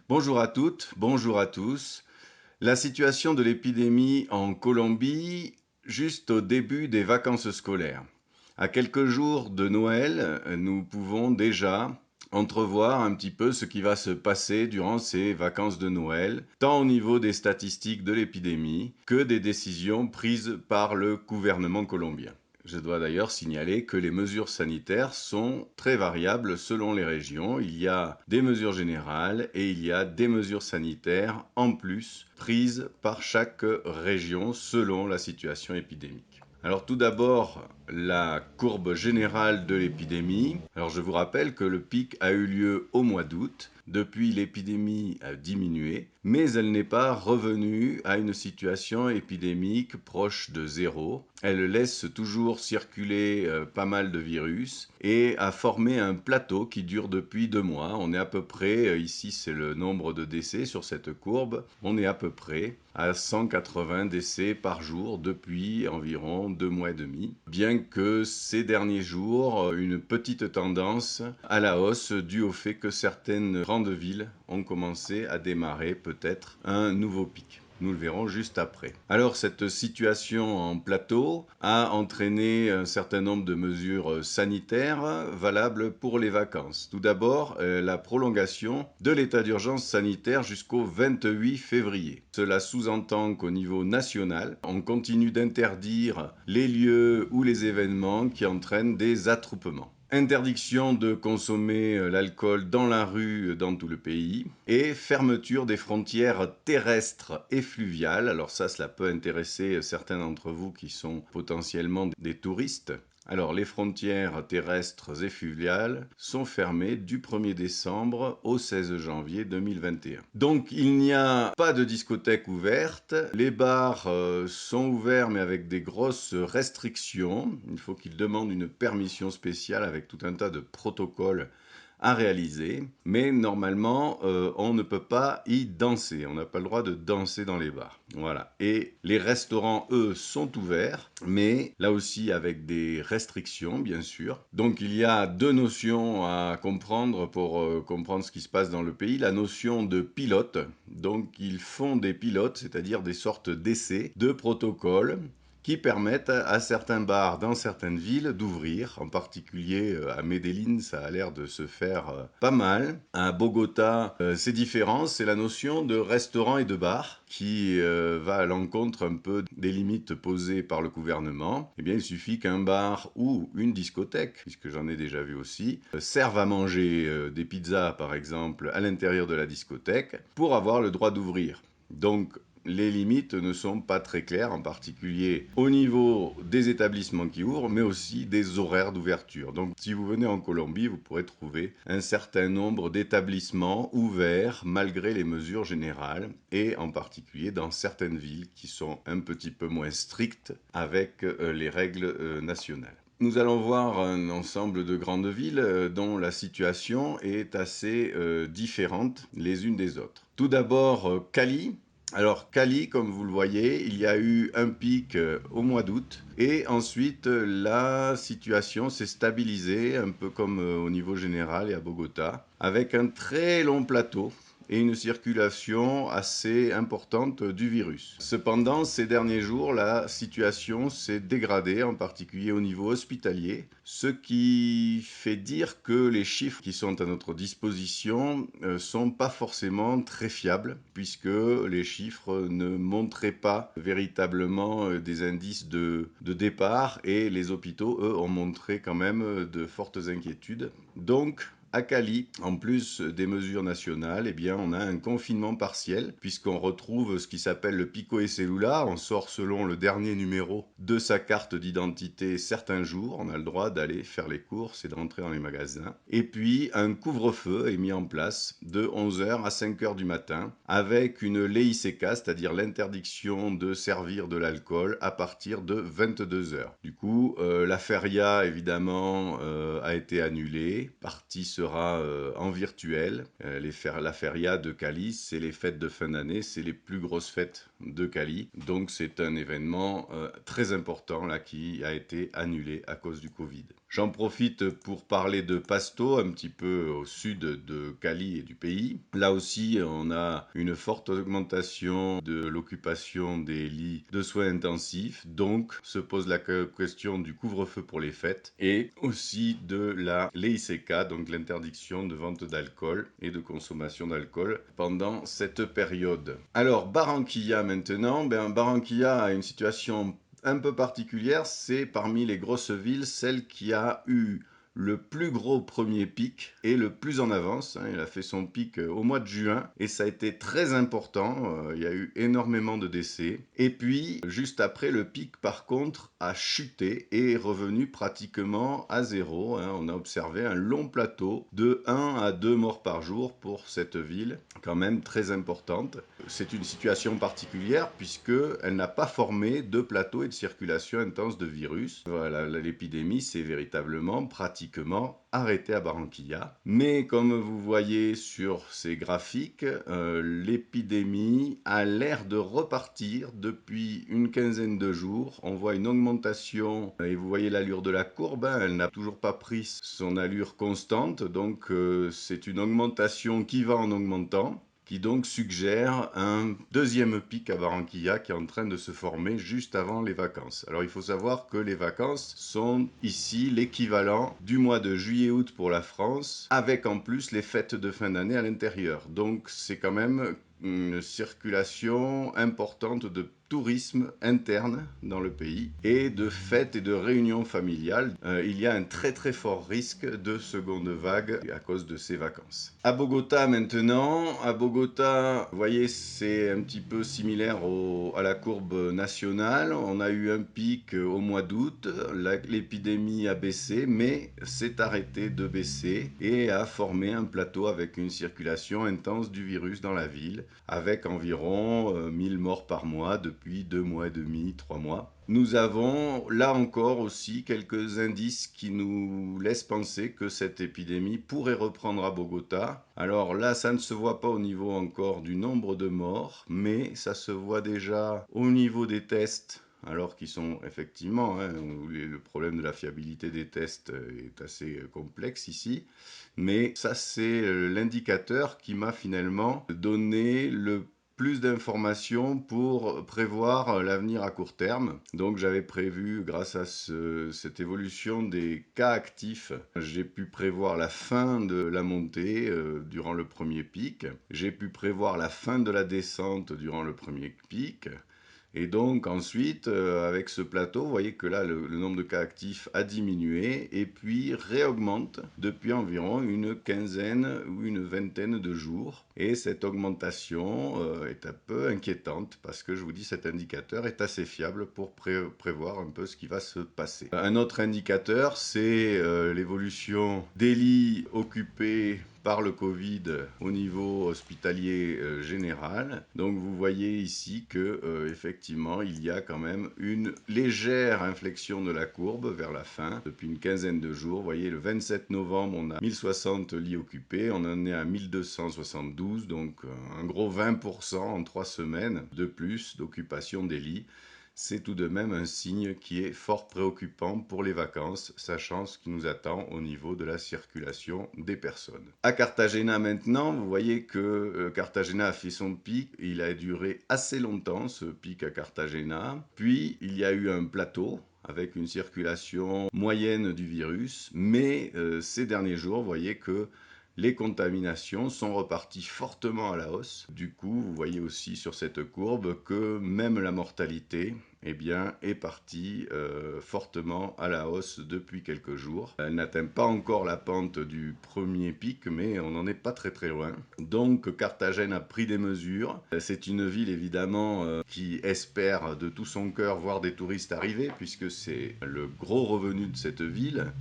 Bonjour à toutes, bonjour à tous. La situation de l'épidémie en Colombie, juste au début des vacances scolaires. À quelques jours de Noël, nous pouvons déjà entrevoir un petit peu ce qui va se passer durant ces vacances de Noël, tant au niveau des statistiques de l'épidémie que des décisions prises par le gouvernement colombien. Je dois d'ailleurs signaler que les mesures sanitaires sont très variables selon les régions. Il y a des mesures générales et il y a des mesures sanitaires en plus prises par chaque région selon la situation épidémique. Alors tout d'abord, la courbe générale de l'épidémie. Alors je vous rappelle que le pic a eu lieu au mois d'août. Depuis, l'épidémie a diminué, mais elle n'est pas revenue à une situation épidémique proche de zéro. Elle laisse toujours circuler pas mal de virus et a formé un plateau qui dure depuis 2 mois. On est à peu près, ici c'est le nombre de décès sur cette courbe, on est à peu près à 180 décès par jour depuis environ 2 mois et demi. Bien que ces derniers jours, une petite tendance à la hausse due au fait que certaines grandes villes ont commencé à démarrer peut-être un nouveau pic. Nous le verrons juste après. Alors cette situation en plateau a entraîné un certain nombre de mesures sanitaires valables pour les vacances. Tout d'abord, la prolongation de l'état d'urgence sanitaire jusqu'au 28 février. Cela sous-entend qu'au niveau national, on continue d'interdire les lieux ou les événements qui entraînent des attroupements. Interdiction de consommer l'alcool dans la rue dans tout le pays et fermeture des frontières terrestres et fluviales. Alors ça, cela peut intéresser certains d'entre vous qui sont potentiellement des touristes. Alors, les frontières terrestres et fluviales sont fermées du 1er décembre au 16 janvier 2021. Donc, il n'y a pas de discothèque ouverte. Les bars sont ouverts, mais avec des grosses restrictions. Il faut qu'ils demandent une permission spéciale avec tout un tas de protocoles à réaliser, mais normalement, on ne peut pas y danser. On n'a pas le droit de danser dans les bars. Voilà. Et les restaurants, eux, sont ouverts, mais là aussi avec des restrictions, bien sûr. Donc il y a deux notions à comprendre pour comprendre ce qui se passe dans le pays. La notion de pilote. Donc ils font des pilotes, c'est-à-dire des sortes d'essais de protocoles qui permettent à certains bars dans certaines villes d'ouvrir. En particulier à Medellín, ça a l'air de se faire pas mal. À Bogota, c'est différent, c'est la notion de restaurant et de bar qui va à l'encontre un peu des limites posées par le gouvernement. Eh bien, il suffit qu'un bar ou une discothèque, puisque j'en ai déjà vu aussi, serve à manger des pizzas, par exemple, à l'intérieur de la discothèque pour avoir le droit d'ouvrir. Donc, les limites ne sont pas très claires, en particulier au niveau des établissements qui ouvrent, mais aussi des horaires d'ouverture. Donc, si vous venez en Colombie, vous pourrez trouver un certain nombre d'établissements ouverts malgré les mesures générales, et en particulier dans certaines villes qui sont un petit peu moins strictes avec les règles nationales. Nous allons voir un ensemble de grandes villes dont la situation est assez différente les unes des autres. Tout d'abord, Cali. Alors Cali, comme vous le voyez, il y a eu un pic au mois d'août et ensuite la situation s'est stabilisée un peu comme au niveau général et à Bogota avec un très long plateau et une circulation assez importante du virus. Cependant, ces derniers jours, la situation s'est dégradée, en particulier au niveau hospitalier, ce qui fait dire que les chiffres qui sont à notre disposition sont pas forcément très fiables, puisque les chiffres ne montraient pas véritablement des indices de départ, et les hôpitaux, eux, ont montré quand même de fortes inquiétudes. Donc, à Cali, en plus des mesures nationales, eh bien, on a un confinement partiel, puisqu'on retrouve ce qui s'appelle le Pico et Cellula. On sort selon le dernier numéro de sa carte d'identité certains jours. On a le droit d'aller faire les courses et de rentrer dans les magasins. Et puis, un couvre-feu est mis en place de 11h à 5h du matin, avec une LICK, c'est-à-dire l'interdiction de servir de l'alcool à partir de 22h. Du coup, la feria, évidemment, a été annulée. Partie sera sera en virtuel. La feria de Cali, c'est les fêtes de fin d'année, c'est les plus grosses fêtes de Cali. Donc c'est un événement très important là qui a été annulé à cause du Covid. J'en profite pour parler de Pasto, un petit peu au sud de Cali et du pays. Là aussi, on a une forte augmentation de l'occupation des lits de soins intensifs. Donc, se pose la question du couvre-feu pour les fêtes et aussi de la ley seca, donc l'interdiction de vente d'alcool et de consommation d'alcool pendant cette période. Alors, Barranquilla maintenant. Barranquilla a une situation un peu particulière, c'est parmi les grosses villes celle qui a eu le plus gros premier pic et le plus en avance. Il a fait son pic au mois de juin et ça a été très important. Il y a eu énormément de décès. Et puis, juste après, le pic, par contre, a chuté et est revenu pratiquement à zéro. On a observé un long plateau de 1 à 2 morts par jour pour cette ville, quand même très importante. C'est une situation particulière puisqu'elle n'a pas formé de plateau et de circulation intense de virus. Voilà, l'épidémie s'est véritablement pratiquement arrêtée à Barranquilla. Mais comme vous voyez sur ces graphiques, l'épidémie a l'air de repartir depuis une quinzaine de jours. On voit une augmentation et vous voyez l'allure de la courbe, elle n'a toujours pas pris son allure constante, donc c'est une augmentation qui va en augmentant, qui donc suggère un deuxième pic à Barranquilla qui est en train de se former juste avant les vacances. Alors il faut savoir que les vacances sont ici l'équivalent du mois de juillet-août pour la France, avec en plus les fêtes de fin d'année à l'intérieur. Donc c'est quand même une circulation importante de tourisme interne dans le pays et de fêtes et de réunions familiales. Il y a un très très fort risque de seconde vague à cause de ces vacances. À Bogota maintenant, à Bogota, vous voyez, c'est un petit peu similaire à la courbe nationale. On a eu un pic au mois d'août, l'épidémie a baissé, mais s'est arrêté de baisser et a formé un plateau avec une circulation intense du virus dans la ville, avec environ 1000 morts par mois depuis 2 mois et demi, 3 mois. Nous avons là encore aussi quelques indices qui nous laissent penser que cette épidémie pourrait reprendre à Bogota. Alors là, ça ne se voit pas au niveau encore du nombre de morts, mais ça se voit déjà au niveau des tests. Alors qu'ils sont effectivement, le problème de la fiabilité des tests est assez complexe ici, mais ça c'est l'indicateur qui m'a finalement donné le plus d'informations pour prévoir l'avenir à court terme. Donc j'avais prévu, grâce à cette évolution des cas actifs, j'ai pu prévoir la fin de la montée durant le premier pic. J'ai pu prévoir la fin de la descente durant le premier pic. Et donc ensuite, avec ce plateau, vous voyez que là, le nombre de cas actifs a diminué et puis réaugmente depuis environ une quinzaine ou une vingtaine de jours. Et cette augmentation est un peu inquiétante parce que je vous dis, cet indicateur est assez fiable pour prévoir un peu ce qui va se passer. Un autre indicateur, c'est l'évolution des lits occupés par le Covid au niveau hospitalier général. Donc vous voyez ici que effectivement il y a quand même une légère inflexion de la courbe vers la fin depuis une quinzaine de jours. Vous voyez, le 27 novembre on a 1060 lits occupés, on en est à 1272, donc un gros 20% en 3 semaines de plus d'occupation des lits. C'est tout de même un signe qui est fort préoccupant pour les vacances, sachant ce qui nous attend au niveau de la circulation des personnes. À Cartagena maintenant, vous voyez que Cartagena a fait son pic, il a duré assez longtemps ce pic à Cartagena, puis il y a eu un plateau avec une circulation moyenne du virus, mais ces derniers jours, vous voyez que les contaminations sont reparties fortement à la hausse. Du coup, vous voyez aussi sur cette courbe que même la mortalité est partie fortement à la hausse depuis quelques jours. Elle n'atteint pas encore la pente du premier pic, mais on n'en est pas très très loin. Donc Carthagène a pris des mesures. C'est une ville évidemment qui espère de tout son cœur voir des touristes arriver, puisque c'est le gros revenu de cette ville.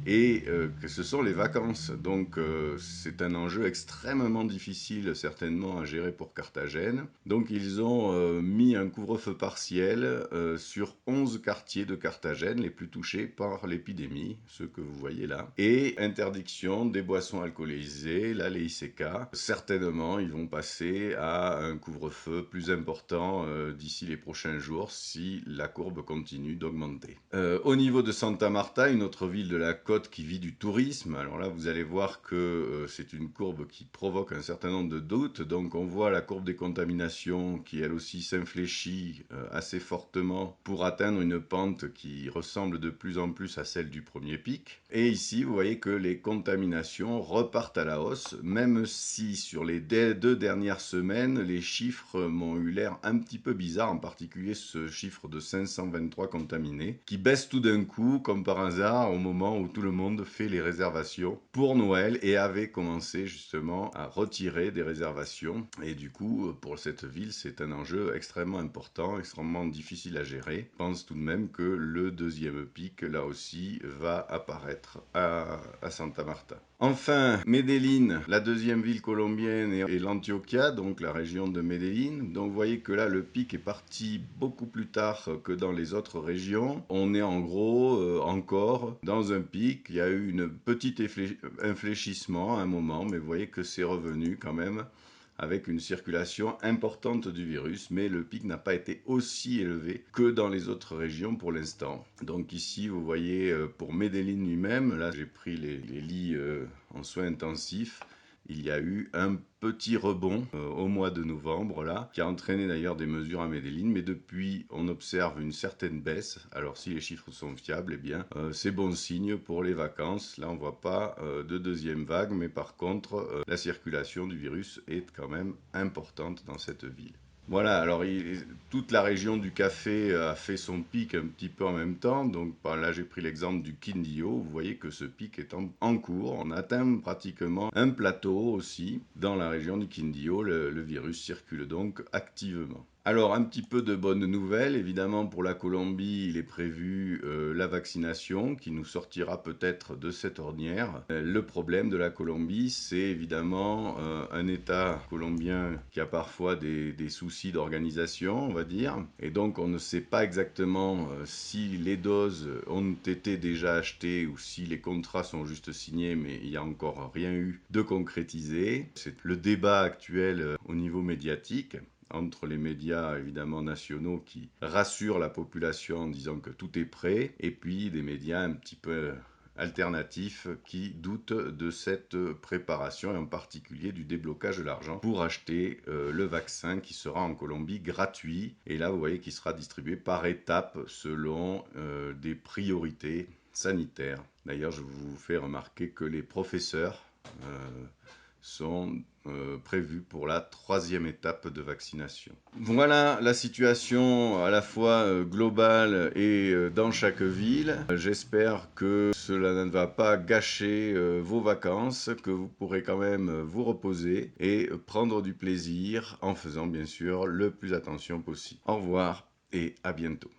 et que ce sont les vacances. Donc c'est un enjeu extrêmement difficile certainement à gérer pour Carthagène. Donc ils ont mis un couvre-feu partiel sur 11 quartiers de Carthagène, les plus touchés par l'épidémie, ceux que vous voyez là, et interdiction des boissons alcoolisées, là les ICK. Certainement ils vont passer à un couvre-feu plus important d'ici les prochains jours si la courbe continue d'augmenter. Au niveau de Santa Marta, une autre ville de la côte qui vit du tourisme, alors là vous allez voir que c'est une courbe qui provoque un certain nombre de doutes. Donc on voit la courbe des contaminations qui elle aussi s'infléchit assez fortement pour atteindre une pente qui ressemble de plus en plus à celle du premier pic. Et ici vous voyez que les contaminations repartent à la hausse, même si sur les 2 dernières semaines les chiffres m'ont eu l'air un petit peu bizarres, en particulier ce chiffre de 523 contaminés qui baisse tout d'un coup comme par hasard au moment où tout le monde fait les réservations pour Noël et avait commencé justement à retirer des réservations. Et du coup pour cette ville c'est un enjeu extrêmement important, extrêmement difficile à gérer. Je pense tout de même que le deuxième pic là aussi va apparaître à Santa Marta. Enfin, Medellín, la deuxième ville colombienne, et l'Antioquia, donc la région de Medellín. Donc vous voyez que là, le pic est parti beaucoup plus tard que dans les autres régions. On est en gros encore dans un pic. Il y a eu une petite infléchissement à un moment, mais vous voyez que c'est revenu quand même avec une circulation importante du virus, mais le pic n'a pas été aussi élevé que dans les autres régions pour l'instant. Donc ici, vous voyez, pour Medellín lui-même, là j'ai pris les lits en soins intensifs, il y a eu un petit rebond au mois de novembre, là, qui a entraîné d'ailleurs des mesures à Medellín, mais depuis, on observe une certaine baisse. Alors si les chiffres sont fiables, eh bien, c'est bon signe pour les vacances. Là, on ne voit pas de deuxième vague, mais par contre, la circulation du virus est quand même importante dans cette ville. Voilà, alors toute la région du café a fait son pic un petit peu en même temps. Donc là, j'ai pris l'exemple du Quindío. Vous voyez que ce pic est en cours. On atteint pratiquement un plateau aussi. Dans la région du Quindío, le virus circule donc activement. Alors, un petit peu de bonnes nouvelles. Évidemment, pour la Colombie, il est prévu la vaccination qui nous sortira peut-être de cette ornière. Le problème de la Colombie, c'est évidemment un État colombien qui a parfois des soucis d'organisation, on va dire. Et donc, on ne sait pas exactement si les doses ont été déjà achetées ou si les contrats sont juste signés, mais il n'y a encore rien eu de concrétisé. C'est le débat actuel au niveau médiatique, entre les médias évidemment nationaux qui rassurent la population en disant que tout est prêt, et puis des médias un petit peu alternatifs qui doutent de cette préparation, et en particulier du déblocage de l'argent pour acheter le vaccin qui sera en Colombie gratuit. Et là, vous voyez qu'il sera distribué par étapes selon des priorités sanitaires. D'ailleurs, je vous fais remarquer que les professeurs sont prévus pour la 3e étape de vaccination. Voilà la situation à la fois globale et dans chaque ville. J'espère que cela ne va pas gâcher vos vacances, que vous pourrez quand même vous reposer et prendre du plaisir en faisant bien sûr le plus attention possible. Au revoir et à bientôt.